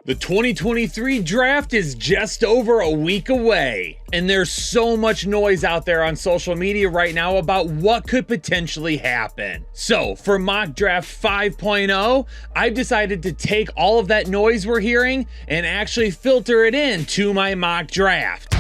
The 2023 draft is just over a week away, and there's so much noise out there on social media right now about what could potentially happen. So for Mock Draft 5.0, I've decided to take all of that noise we're hearing and actually filter it into my mock draft.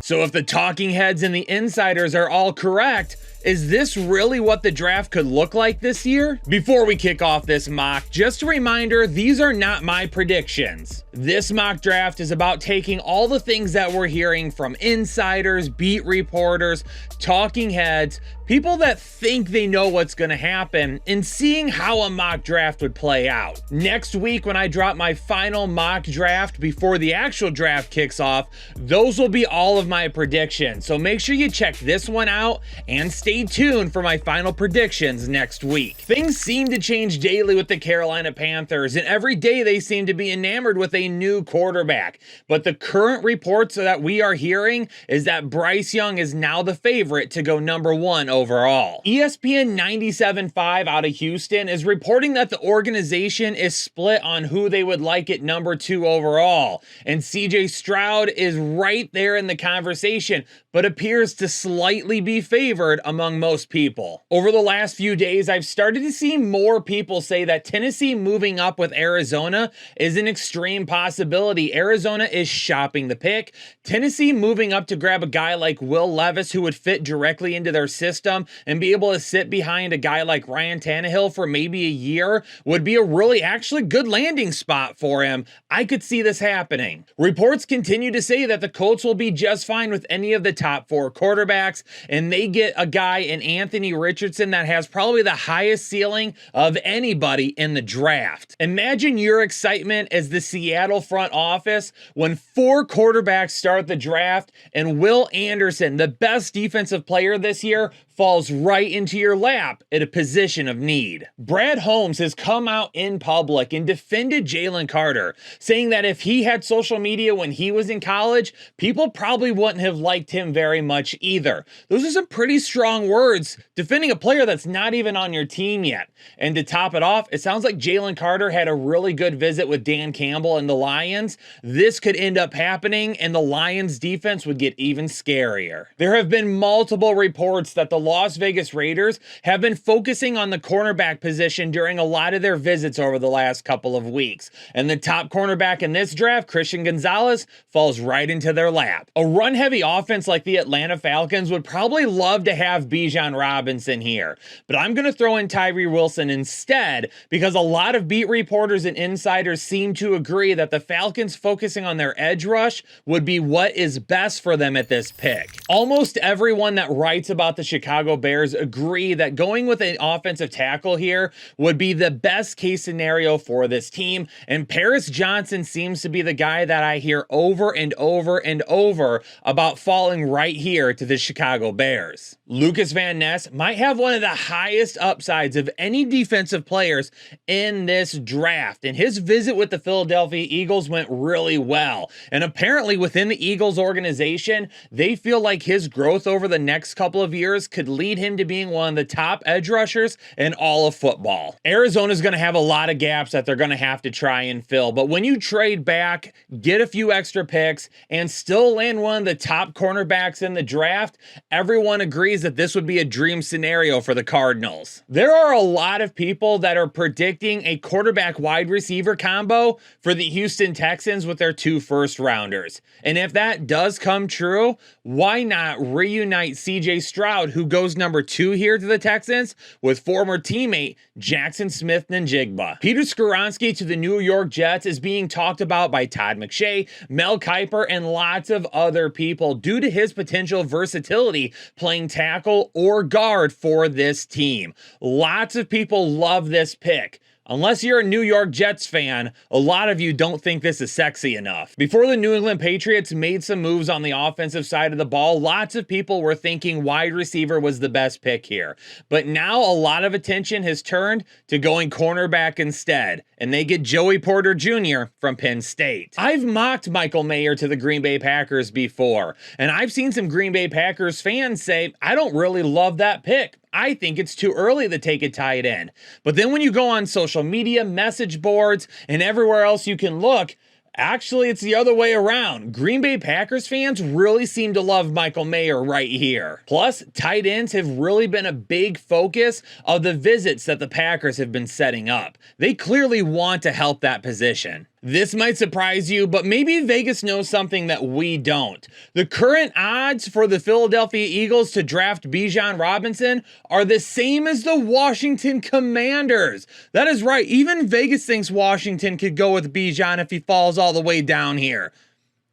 So if the talking heads and the insiders are all correct, is this really what the draft could look like this year? Before we kick off this mock, just a reminder, these are not my predictions. This mock draft is about taking all the things that we're hearing from insiders, beat reporters, talking heads, people that think they know what's going to happen, and seeing how a mock draft would play out. Next week, when I drop my final mock draft before the actual draft kicks off, those will be all of my predictions. So make sure you check this one out and stay tuned for my final predictions next week. Things seem to change daily with the Carolina Panthers, and every day they seem to be enamored with a new quarterback. But the current reports that we are hearing is that Bryce Young is now the favorite to go number 1 overall. ESPN 97.5 out of Houston is reporting that the organization is split on who they would like at number 2 overall, and CJ Stroud is right there in the conversation, but appears to slightly be favored among most people. Over the last few days, I've started to see more people say that Tennessee moving up with Arizona is an extreme possibility. Arizona is shopping the pick. Tennessee moving up to grab a guy like Will Levis, who would fit directly into their system and be able to sit behind a guy like Ryan Tannehill for maybe a year, would be a really actually good landing spot for him. I could see this happening. Reports continue to say that the Colts will be just fine with any of the top 4 quarterbacks, and they get a guy in Anthony Richardson that has probably the highest ceiling of anybody in the draft. Imagine your excitement as the Seattle front office when 4 quarterbacks start the draft and Will Anderson, the best defensive player this year, falls right into your lap at a position of need. Brad Holmes has come out in public and defended Jalen Carter, saying that if he had social media when he was in college, people probably wouldn't have liked him very much either. Those are some pretty strong words defending a player that's not even on your team yet. And to top it off, it sounds like Jalen Carter had a really good visit with Dan Campbell and the Lions. This could end up happening, and the Lions defense would get even scarier. There have been multiple reports that the Las Vegas Raiders have been focusing on the cornerback position during a lot of their visits over the last couple of weeks. And the top cornerback in this draft, Christian Gonzalez, falls right into their lap. A run-heavy offense like the Atlanta Falcons would probably love to have Bijan Robinson here, but I'm going to throw in Tyree Wilson instead, because a lot of beat reporters and insiders seem to agree that the Falcons focusing on their edge rush would be what is best for them at this pick. Almost everyone that writes about the Chicago Bears agree that going with an offensive tackle here would be the best case scenario for this team, and Paris Johnson seems to be the guy that I hear over and over and over about falling right here to the Chicago Bears. Lucas Van Ness might have one of the highest upsides of any defensive players in this draft, and his visit with the Philadelphia Eagles went really well, and apparently within the Eagles organization, they feel like his growth over the next couple of years could lead him to being one of the top edge rushers in all of football. Arizona's going to have a lot of gaps that they're going to have to try and fill, but when you trade back, get a few extra picks, and still land one of the top cornerbacks in the draft, everyone agrees that this would be a dream scenario for the Cardinals. There are a lot of people that are predicting a quarterback wide receiver combo for the Houston Texans with their 2 first-rounders. And if that does come true, why not reunite CJ Stroud, who goes number 2 here to the Texans, with former teammate Jackson Smith-Njigba. Peter Skoronski to the New York Jets is being talked about by Todd McShay, Mel Kiper, and lots of other people due to his potential versatility playing tackle or guard for this team. Lots of people love this pick. Unless you're a New York Jets fan, a lot of you don't think this is sexy enough. Before the New England Patriots made some moves on the offensive side of the ball, lots of people were thinking wide receiver was the best pick here. But now a lot of attention has turned to going cornerback instead, and they get Joey Porter Jr. from Penn State. I've mocked Michael Mayer to the Green Bay Packers before, and I've seen some Green Bay Packers fans say, I don't really love that pick. I think it's too early to take a tight end. But then when you go on social media, message boards, and everywhere else you can look, actually, it's the other way around. Green Bay Packers fans really seem to love Michael Mayer right here. Plus, tight ends have really been a big focus of the visits that the Packers have been setting up. They clearly want to help that position. This might surprise you, but maybe Vegas knows something that we don't. The current odds for the Philadelphia Eagles to draft Bijan Robinson are the same as the Washington Commanders. That is right, even Vegas thinks Washington could go with Bijan if he falls all the way down here.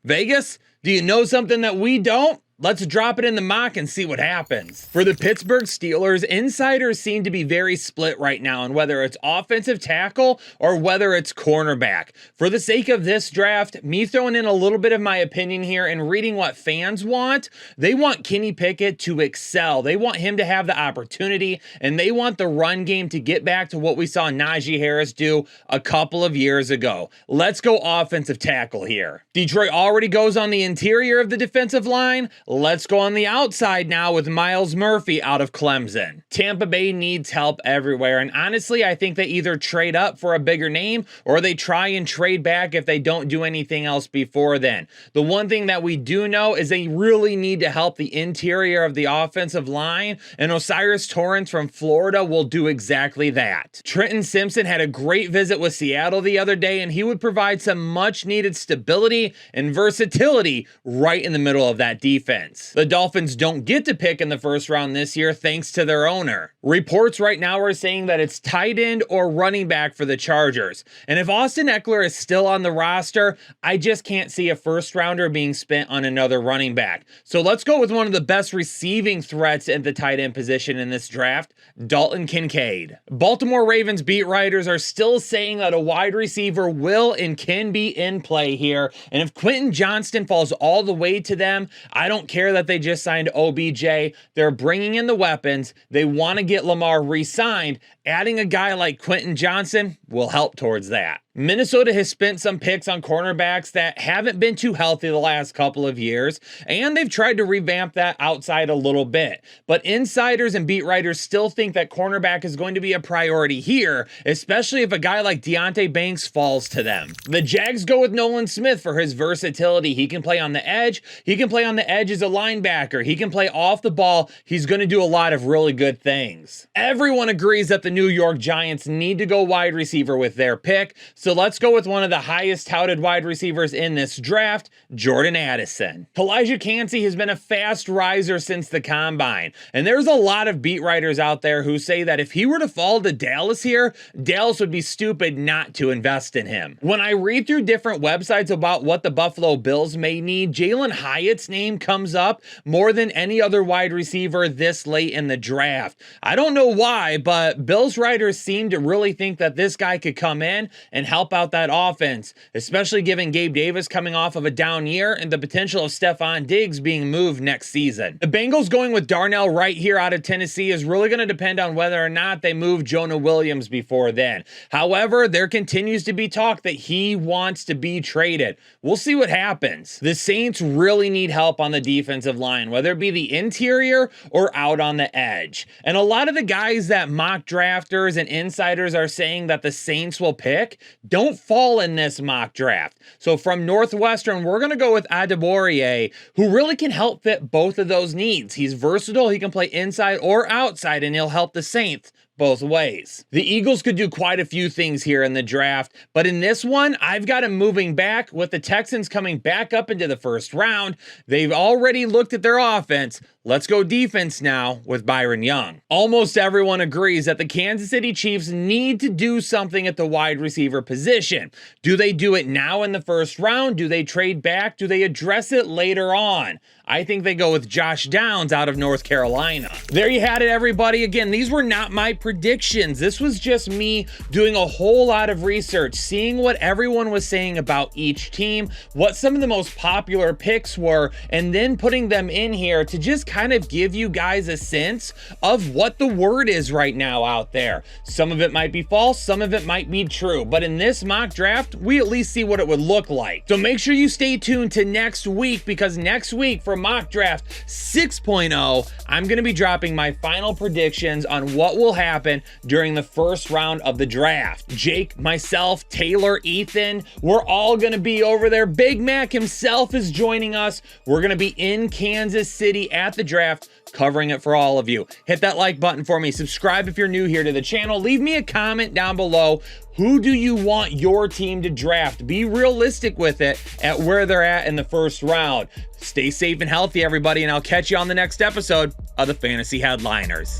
Vegas, do you know something that we don't? Let's drop it in the mock and see what happens. For the Pittsburgh Steelers, insiders seem to be very split right now on whether it's offensive tackle or whether it's cornerback. For the sake of this draft, me throwing in a little bit of my opinion here and reading what fans want, they want Kenny Pickett to excel. They want him to have the opportunity, and they want the run game to get back to what we saw Najee Harris do a couple of years ago. Let's go offensive tackle here. Detroit already goes on the interior of the defensive line. Let's go on the outside now with Myles Murphy out of Clemson. Tampa Bay needs help everywhere, and honestly, I think they either trade up for a bigger name or they try and trade back if they don't do anything else before then. The one thing that we do know is they really need to help the interior of the offensive line, and Osiris Torrance from Florida will do exactly that. Trenton Simpson had a great visit with Seattle the other day, and he would provide some much needed stability and versatility right in the middle of that defense. The Dolphins don't get to pick in the first round this year thanks to their owner. Reports right now are saying that it's tight end or running back for the Chargers. And if Austin Eckler is still on the roster, I just can't see a first rounder being spent on another running back. So let's go with one of the best receiving threats at the tight end position in this draft, Dalton Kincaid. Baltimore Ravens beat writers are still saying that a wide receiver will and can be in play here. And if Quentin Johnston falls all the way to them, I don't care that they just signed OBJ. They're bringing in the weapons. They want to get Lamar re-signed. Adding a guy like Quentin Johnston will help towards that. Minnesota has spent some picks on cornerbacks that haven't been too healthy the last couple of years, and they've tried to revamp that outside a little bit. But insiders and beat writers still think that cornerback is going to be a priority here, especially if a guy like Deonte Banks falls to them. The Jags go with Nolan Smith for his versatility. He can play on the edge. He can play on the edge as a linebacker. He can play off the ball. He's going to do a lot of really good things. Everyone agrees that the New York Giants need to go wide receiver with their pick, so let's go with one of the highest touted wide receivers in this draft, Jordan Addison. Elijah Cansey has been a fast riser since the combine, and there's a lot of beat writers out there who say that if he were to fall to Dallas here, Dallas would be stupid not to invest in him. When I read through different websites about what the Buffalo Bills may need, Jalen Hyatt's name comes up more than any other wide receiver this late in the draft. I don't know why, but Bills writers seem to really think that this guy could come in and help out that offense, especially given Gabe Davis coming off of a down year and the potential of Stephon Diggs being moved next season. The Bengals going with Darnell Wright here out of Tennessee is really going to depend on whether or not they move Jonah Williams before then. However, there continues to be talk that he wants to be traded. We'll see what happens. The Saints really need help on the defensive line, whether it be the interior or out on the edge. And a lot of the guys that mock drafters and insiders are saying that the Saints will pick don't fall in this mock draft. So from Northwestern, we're going to go with Adeborie, who really can help fit both of those needs. He's versatile. He can play inside or outside, and he'll help the Saints both ways. The Eagles could do quite a few things here in the draft, but in this one, I've got him moving back with the Texans coming back up into the first round. They've already looked at their offense. Let's go defense now with Byron Young. Almost everyone agrees that the Kansas City Chiefs need to do something at the wide receiver position. Do they do it now in the first round? Do they trade back? Do they address it later on? I think they go with Josh Downs out of North Carolina. There you had it, everybody. Again, these were not my predictions. This was just me doing a whole lot of research, seeing what everyone was saying about each team, what some of the most popular picks were, and then putting them in here to just kind of give you guys a sense of what the word is right now out there. Some of it might be false, some of it might be true, but in this mock draft, we at least see what it would look like. So make sure you stay tuned to next week, because next week for mock draft 6.0, I'm going to be dropping my final predictions on what will happen during the first round of the draft. Jake, myself, Taylor, Ethan, we're all going to be over there. Big Mac himself is joining us. We're going to be in Kansas City at the draft, covering it for all of you. Hit that like button for me. Subscribe if you're new here to the channel. Leave me a comment down below. Who do you want your team to draft? Be realistic with it at where they're at in the first round. Stay safe and healthy, everybody, and I'll catch you on the next episode of the Fantasy Headliners.